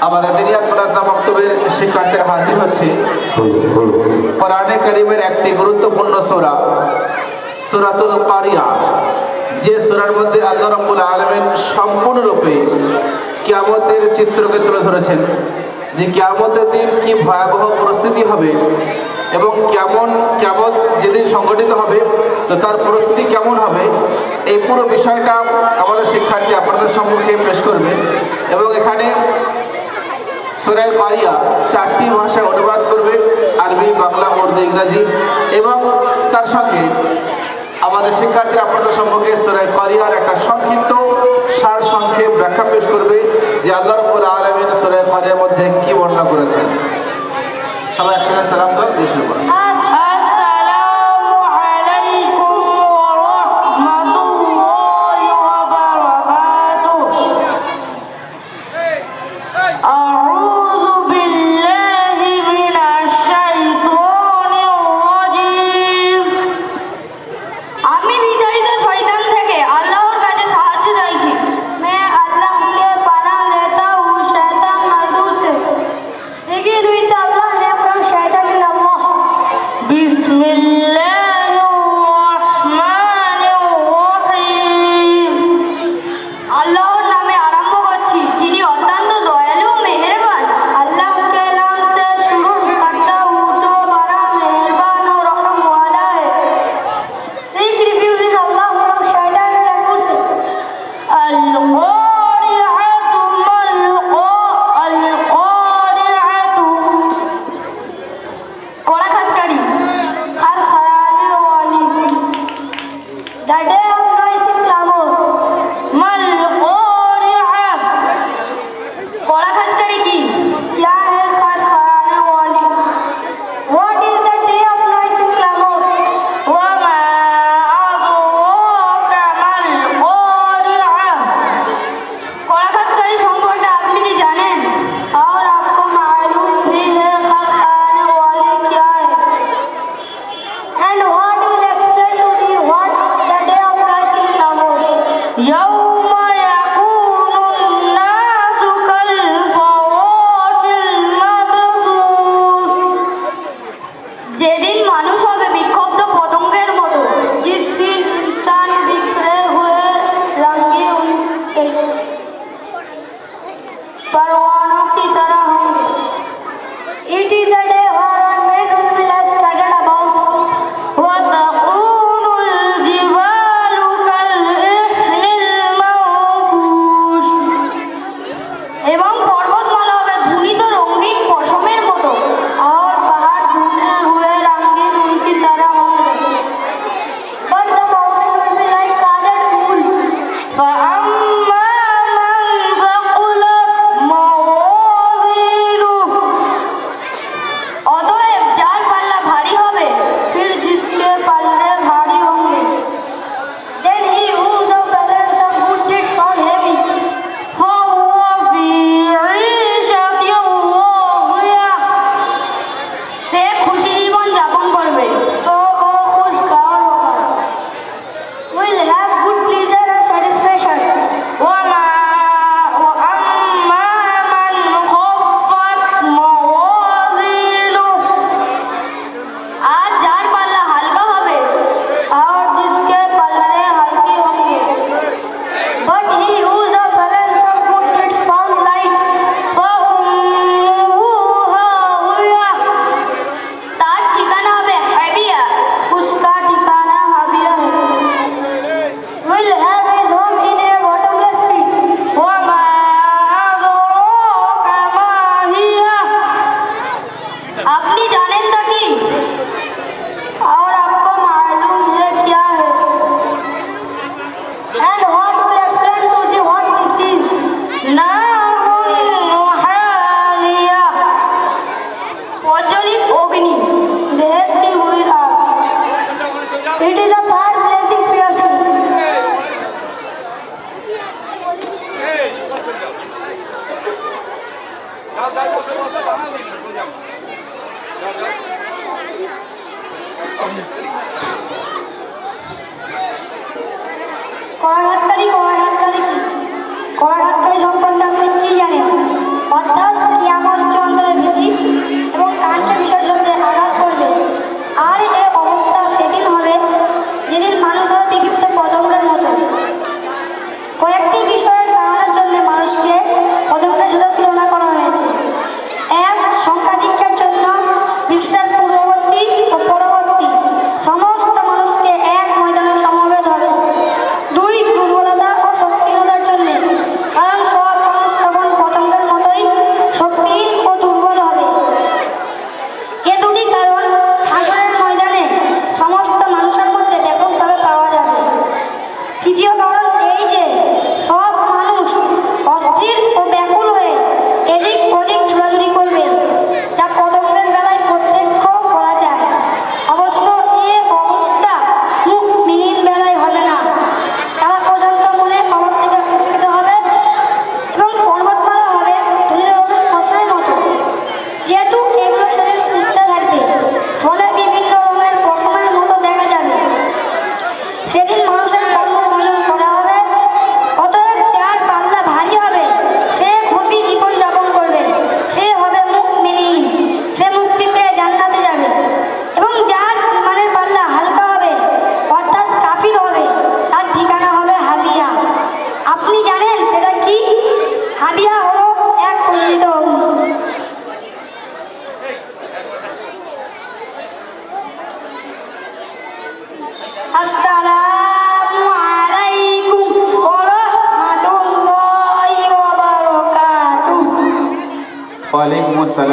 আমাদের দিনিয়াত মাদ্রাসা মক্তবের শিক্ষার্থীরা হাজির হচ্ছে কোরআনে কারীমের একটি গুরুত্বপূর্ণ সূরা সূরাতুল কারিয়া, যে সূরার মধ্যে আল্লাহ রাব্বুল আলামিন সম্পূর্ণরূপে কিয়ামতের চিত্রকে তুলে ধরেছেন, যে কিয়ামতের দিন কি ভয়াবহ পরিস্থিতি হবে এবং কিয়ামত যেদিন সংগঠিত হবে তো তার পরিস্থিতি কেমন হবে, এই পুরো বিষয়টা আমাদের শিক্ষার্থী আপনাদের সম্মুখে পেশ করবে। এবং এখানে সূরা কারিয়া 4টি ভাষায় অনুবাদ করবে, আরবি, বাংলা, উর্দু, ইংরাজি। এবং তার সঙ্গে আমাদের শিক্ষার্থীরা আপনাদের সম্মুখে সূরা কারিয়ার একটা সংক্ষিপ্ত সার সংক্ষেপ ব্যাখ্যা পেশ করবে, যে আল্লাহ রাব্বুল আলামিন সূরা কারিয়ার মধ্যে কি বর্ণনা করেছেন। সবাই একসাথে সালাম দাও, দিয়ে শুরু করো। কলাঘাটকারী কি? কলাঘাটকারী সম্পর্কে আপনি কি জানেন? অর্থাৎ আসসালামু আলাইকুম ওয়া রাহমাতুল্লাহি ওয়া বারাকাতুহু। ওয়ালাইকুম আসসালাম।